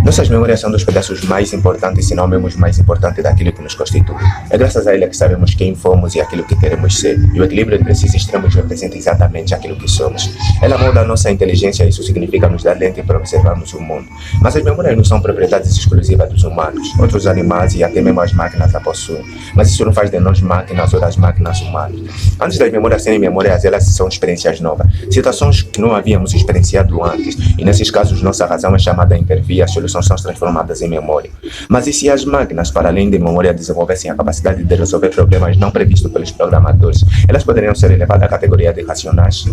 Nossas memórias são dos pedaços mais importantes, se não mesmo os mais importantes daquilo que nos constitui. É graças a ele que sabemos quem fomos e aquilo que queremos ser. E o equilíbrio entre esses extremos representa exatamente aquilo que somos. Ela molda a nossa inteligência e isso significa nos dar lente para observarmos o mundo. Mas as memórias não são propriedades exclusivas dos humanos. Outros animais e até mesmo as máquinas a possuem. Mas isso não faz de nós máquinas ou das máquinas humanas. Antes das memórias serem memórias, elas são experiências novas. Situações que não havíamos experienciado antes. E nesses casos, nossa razão é chamada a intervir, as soluções são transformadas em memória. Mas e se as máquinas, para além de memória, desenvolvessem a capacidade de resolver problemas não previstos pelos programadores? Elas poderiam ser elevadas à categoria de racionais?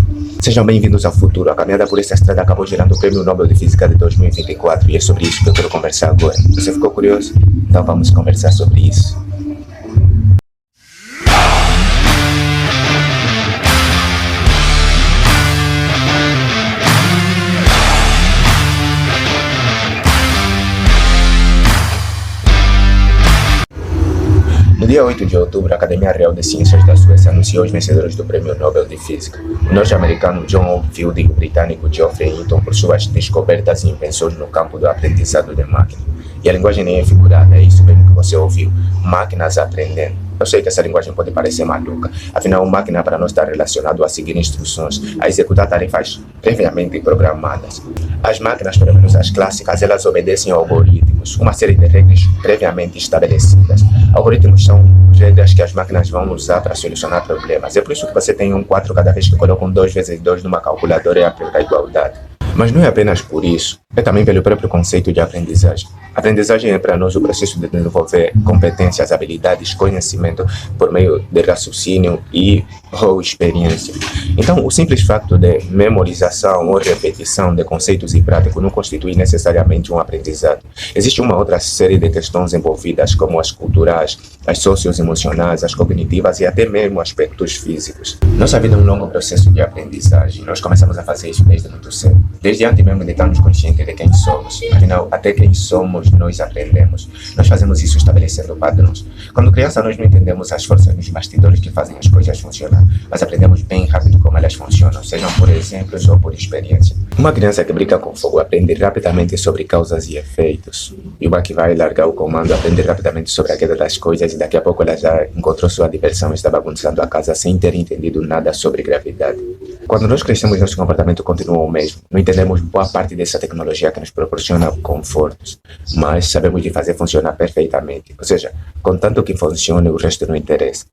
Sejam bem-vindos ao futuro. A caminhada por essa estrada acabou gerando o Prêmio Nobel de Física de 2024 e é sobre isso que eu quero conversar agora. Você ficou curioso? Então vamos conversar sobre isso. No dia 8 de outubro, a Academia Real de Ciências da Suécia anunciou os vencedores do Prêmio Nobel de Física. O norte-americano John Oldfield e o britânico Geoffrey Hinton por suas descobertas e invenções no campo do aprendizado de máquina. E a linguagem nem é figurada, é isso mesmo que você ouviu, máquinas aprendendo. Eu sei que essa linguagem pode parecer maluca, afinal, máquina para nós está relacionado a seguir instruções, a executar tarefas previamente programadas. As máquinas, pelo menos as clássicas, elas obedecem a algoritmos, uma série de regras previamente estabelecidas. Algoritmos são regras que as máquinas vão usar para solucionar problemas. É por isso que você tem um 4 cada vez que colocam 2 vezes 2 numa calculadora e aplica a igualdade. Mas não é apenas por isso, é também pelo próprio conceito de aprendizagem. A aprendizagem é para nós o processo de desenvolver competências, habilidades, conhecimento por meio de raciocínio ou experiência. Então, o simples facto de memorização ou repetição de conceitos e práticos não constitui necessariamente um aprendizado. Existe uma outra série de questões envolvidas, como as culturais, as socioemocionais, as cognitivas e até mesmo aspectos físicos. Nossa vida é um longo processo de aprendizagem. Nós começamos a fazer isso desde muito cedo. Desde antes mesmo de estarmos conscientes de quem somos. Afinal, até quem somos, nós aprendemos. Nós fazemos isso estabelecendo padrões. Quando criança, nós não entendemos as forças nos bastidores que fazem as coisas funcionar, mas aprendemos bem rápido como elas funcionam, sejam por exemplos ou por experiência. Uma criança que brinca com fogo aprende rapidamente sobre causas e efeitos. E uma que vai largar o comando aprende rapidamente sobre a queda das coisas e daqui a pouco ela já encontrou sua diversão e está bagunçando a casa sem ter entendido nada sobre gravidade. Quando nós crescemos, nosso comportamento continua o mesmo. Não entendemos boa parte dessa tecnologia que nos proporciona confortos, mas sabemos de fazer funcionar perfeitamente. Ou seja, contanto que funcione, o resto não interessa.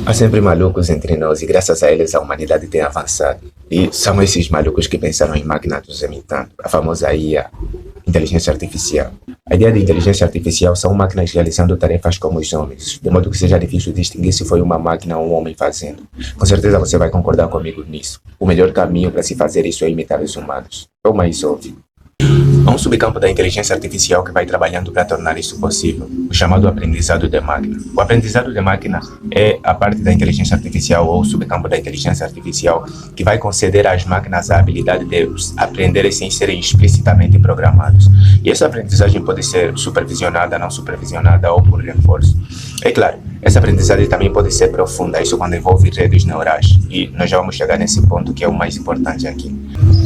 Há sempre malucos entre nós e graças a eles a humanidade tem avançado. E são esses malucos que pensaram em máquina dos imitando, a famosa IA, inteligência artificial. A ideia de inteligência artificial são máquinas realizando tarefas como os homens, de modo que seja difícil distinguir se foi uma máquina ou um homem fazendo. Com certeza você vai concordar comigo nisso. O melhor caminho para se fazer isso é imitar os humanos. É o mais óbvio. Há um subcampo da inteligência artificial que vai trabalhando para tornar isso possível, o chamado aprendizado de máquina. O aprendizado de máquina é a parte da inteligência artificial ou o subcampo da inteligência artificial que vai conceder às máquinas a habilidade de aprender sem serem explicitamente programados. E essa aprendizagem pode ser supervisionada, não supervisionada ou por reforço. É claro, essa aprendizagem também pode ser profunda, isso quando envolve redes neurais, e nós já vamos chegar nesse ponto que é o mais importante aqui.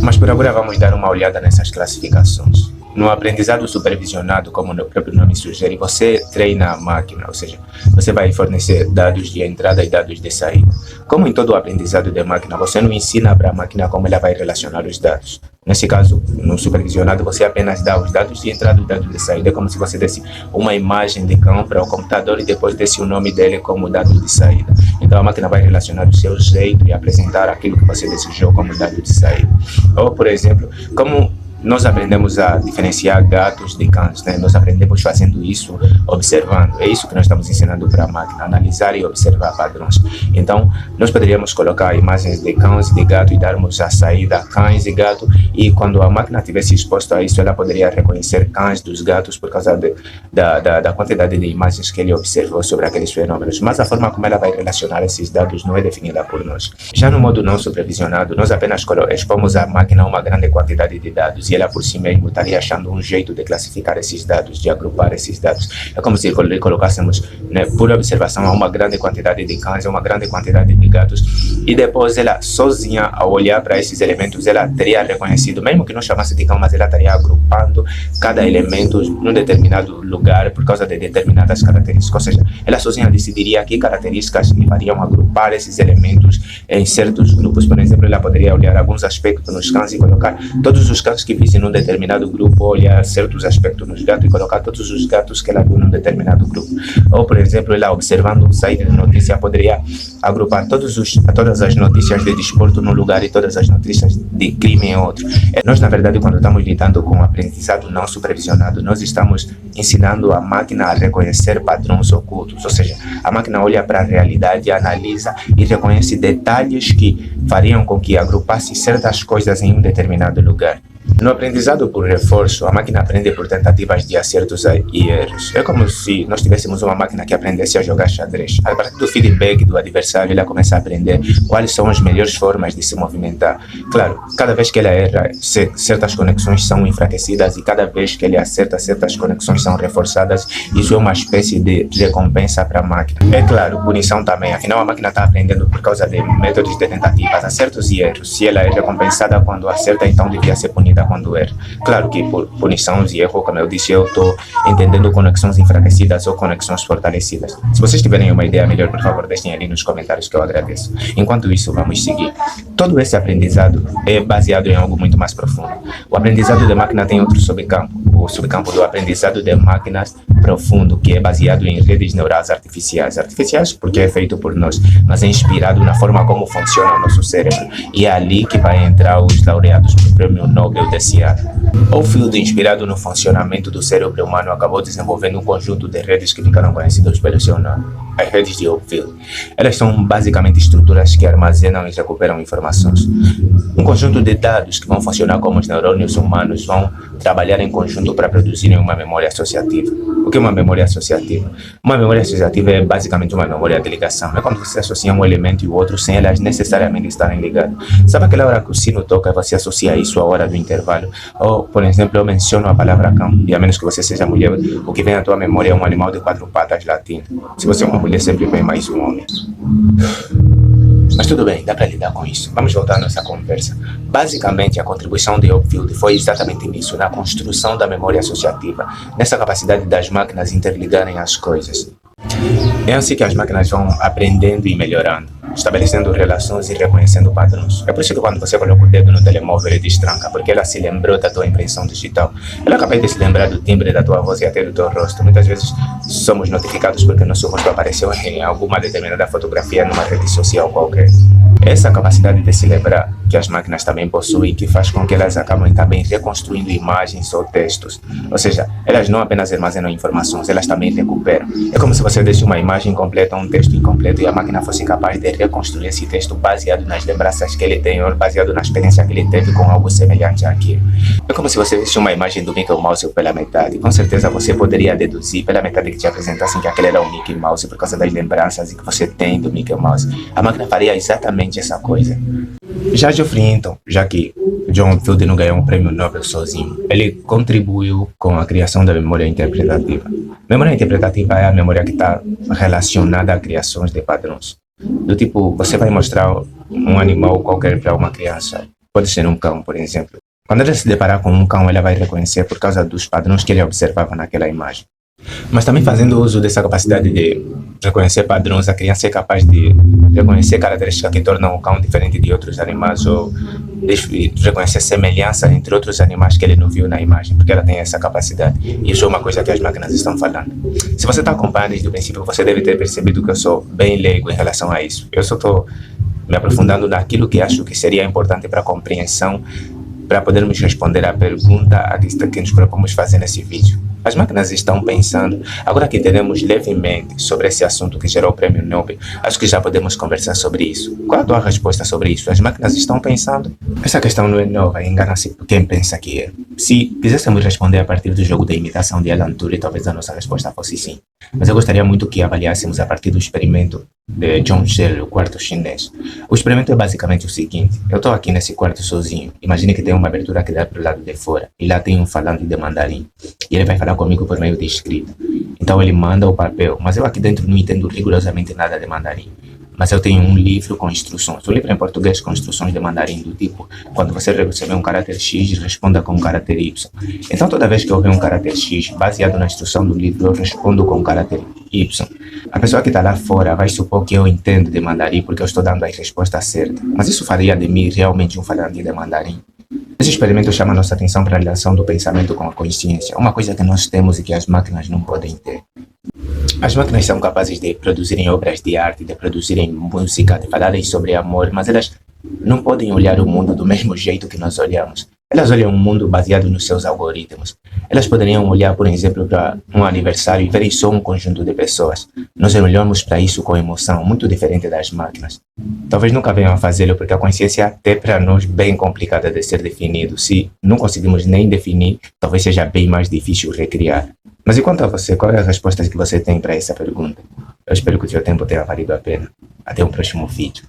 Mas por agora vamos dar uma olhada nessas classificações. No aprendizado supervisionado, como o próprio nome sugere, você treina a máquina, ou seja, você vai fornecer dados de entrada e dados de saída. Como em todo o aprendizado de máquina, você não ensina para a máquina como ela vai relacionar os dados. Nesse caso, no supervisionado, você apenas dá os dados de entrada e dados de saída. É como se você desse uma imagem de cão para o computador e depois desse o nome dele como dado de saída. Então a máquina vai relacionar o seu jeito e apresentar aquilo que você desejou como dado de saída. Ou, por exemplo, como nós aprendemos a diferenciar gatos de cães, né? Nós aprendemos fazendo isso, observando. É isso que nós estamos ensinando para a máquina, analisar e observar padrões. Então, nós poderíamos colocar imagens de cães e de gato e darmos a saída cães e gato, e quando a máquina estivesse exposta a isso, ela poderia reconhecer cães dos gatos por causa da quantidade de imagens que ele observou sobre aqueles fenômenos. Mas a forma como ela vai relacionar esses dados não é definida por nós. Já no modo não supervisionado, nós apenas expomos à máquina uma grande quantidade de dados e ela por si mesma estaria achando um jeito de classificar esses dados, de agrupar esses dados. É como se colocássemos, né, por observação a uma grande quantidade de cães, a uma grande quantidade de gatos, e depois ela sozinha, ao olhar para esses elementos, ela teria reconhecido, mesmo que não chamasse de cão, mas ela estaria agrupando cada elemento num determinado lugar por causa de determinadas características. Ou seja, ela sozinha decidiria que características levariam a agrupar esses elementos em certos grupos. Por exemplo, ela poderia olhar alguns aspectos nos cães e colocar todos os cães que vissem num determinado grupo, olhar certos aspectos nos gatos e colocar todos os gatos que ela viu num determinado grupo. Ou, por exemplo, ela observando um site de notícia poderia agrupar todas as notícias de desporto num lugar e todas as notícias de crime em outro. Nós, na verdade, quando estamos lidando com aprendizado não supervisionado, nós estamos ensinando a máquina a reconhecer padrões ocultos, ou seja, a máquina olha para a realidade, analisa e reconhece detalhes que fariam com que agrupasse certas coisas em um determinado lugar. No aprendizado por reforço, a máquina aprende por tentativas de acertos e erros. É como se nós tivéssemos uma máquina que aprendesse a jogar xadrez. A partir do feedback do adversário, ela começa a aprender quais são as melhores formas de se movimentar. Claro, cada vez que ela erra, certas conexões são enfraquecidas e cada vez que ele acerta, certas conexões são reforçadas. Isso é uma espécie de recompensa para a máquina. É claro, punição também. Afinal, a máquina está aprendendo por causa de métodos de tentativas, acertos e erros. Se ela é recompensada quando acerta, então devia ser punida quando erra. Claro que por punições e erro, como eu disse, eu estou entendendo conexões enfraquecidas ou conexões fortalecidas. Se vocês tiverem uma ideia melhor, por favor, deixem ali nos comentários que eu agradeço. Enquanto isso, vamos seguir. Todo esse aprendizado é baseado em algo muito mais profundo. O aprendizado de máquina tem outro subcampo, o subcampo do aprendizado de máquinas profundo, que é baseado em redes neurais artificiais. Artificiais porque é feito por nós, mas é inspirado na forma como funciona o nosso cérebro. E é ali que vai entrar os laureados do Prêmio Nobel desse ano. Oldfield, inspirado no funcionamento do cérebro humano, acabou desenvolvendo um conjunto de redes que ficaram conhecidas pelo seu nome, as redes de Oldfield. Elas são basicamente estruturas que armazenam e recuperam informações. Um conjunto de dados que vão funcionar como os neurônios humanos vão trabalhar em conjunto para produzirem uma memória associativa. O que é uma memória associativa? Uma memória associativa é basicamente uma memória de ligação. É quando você associa um elemento e o outro sem elas necessariamente estarem ligados. Sabe aquela hora que o sino toca e você associa isso à hora do intervalo? Ou, por exemplo, eu menciono a palavra cão, e a menos que você seja mulher, o que vem à tua memória é um animal de 4 patas latino. Se você é uma mulher, sempre vem mais um homem. Mas tudo bem, dá para lidar com isso. Vamos voltar à nossa conversa. Basicamente, a contribuição de Oldfield foi exatamente nisso, na construção da memória associativa, nessa capacidade das máquinas interligarem as coisas. É assim que as máquinas vão aprendendo e melhorando, estabelecendo relações e reconhecendo padrões. É por isso que quando você coloca o dedo no telemóvel, ele destranca, porque ela se lembrou da tua impressão digital. Ela acabou de se lembrar do timbre da tua voz e até do teu rosto. Muitas vezes somos notificados porque nosso rosto apareceu em alguma determinada fotografia numa rede social qualquer. Essa capacidade de se lembrar que as máquinas também possuem, que faz com que elas acabem também reconstruindo imagens ou textos. Ou seja, elas não apenas armazenam informações, elas também recuperam. É como se você desse uma imagem completa ou um texto incompleto e a máquina fosse capaz de reconstruir esse texto baseado nas lembranças que ele tem ou baseado na experiência que ele teve com algo semelhante àquilo. É como se você visse uma imagem do Mickey Mouse pela metade. Com certeza você poderia deduzir pela metade que te apresentassem que aquele era o Mickey Mouse por causa das lembranças que você tem do Mickey Mouse. A máquina faria exatamente essa coisa. Já Geoffrey Hinton, já que John Oldfield não ganhou um prêmio Nobel sozinho, ele contribuiu com a criação da memória interpretativa. Memória interpretativa é a memória que está relacionada a criações de padrões. Do tipo, você vai mostrar um animal qualquer para uma criança, pode ser um cão, por exemplo. Quando ela se deparar com um cão, ela vai reconhecer por causa dos padrões que ele observava naquela imagem. Mas também fazendo uso dessa capacidade de reconhecer padrões, a criança é capaz de reconhecer características que tornam o cão diferente de outros animais ou de reconhecer semelhança entre outros animais que ele não viu na imagem, porque ela tem essa capacidade. E isso é uma coisa que as máquinas estão falando. Se você está acompanhando desde o princípio, você deve ter percebido que eu sou bem leigo em relação a isso. Eu só estou me aprofundando naquilo que acho que seria importante para a compreensão, para podermos responder à pergunta que nos propomos fazer nesse vídeo. As máquinas estão pensando, agora que entendemos levemente sobre esse assunto que gerou o prêmio Nobel, acho que já podemos conversar sobre isso. Qual a tua resposta sobre isso? As máquinas estão pensando? Essa questão não é nova, engana-se por quem pensa que é. Se quiséssemos responder a partir do jogo da imitação de Alan Turing, talvez a nossa resposta fosse sim. mas eu gostaria muito que avaliássemos a partir do experimento de John Shell, o quarto chinês. O experimento é basicamente o seguinte: eu estou aqui nesse quarto sozinho. Imagine que tem uma abertura que dá para o lado de fora, e lá tem um falante de mandarim, e ele vai falar comigo por meio de escrita. Então ele manda o papel, mas eu aqui dentro não entendo rigorosamente nada de mandarim. Mas eu tenho um livro com instruções. O livro é em português com instruções de mandarim do tipo: quando você receber um caráter X, responda com um caráter Y. Então toda vez que eu ver um caráter X, baseado na instrução do livro, eu respondo com um caráter Y. A pessoa que está lá fora vai supor que eu entendo de mandarim porque eu estou dando a resposta certa. Mas isso faria de mim realmente um falante de mandarim? Esse experimento chama nossa atenção para a relação do pensamento com a consciência, uma coisa que nós temos e que as máquinas não podem ter. As máquinas são capazes de produzirem obras de arte, de produzirem música, de falarem sobre amor, mas elas não podem olhar o mundo do mesmo jeito que nós olhamos. Elas olham o mundo baseado nos seus algoritmos. Elas poderiam olhar, por exemplo, para um aniversário e verem só um conjunto de pessoas. Nós olhamos para isso com emoção, muito diferente das máquinas. Talvez nunca venham a fazê-lo porque a consciência é até para nós bem complicada de ser definido. Se não conseguimos nem definir, talvez seja bem mais difícil recriar. Mas e quanto a você, qual é a resposta que você tem para essa pergunta? Eu espero que o seu tempo tenha valido a pena. Até o próximo vídeo.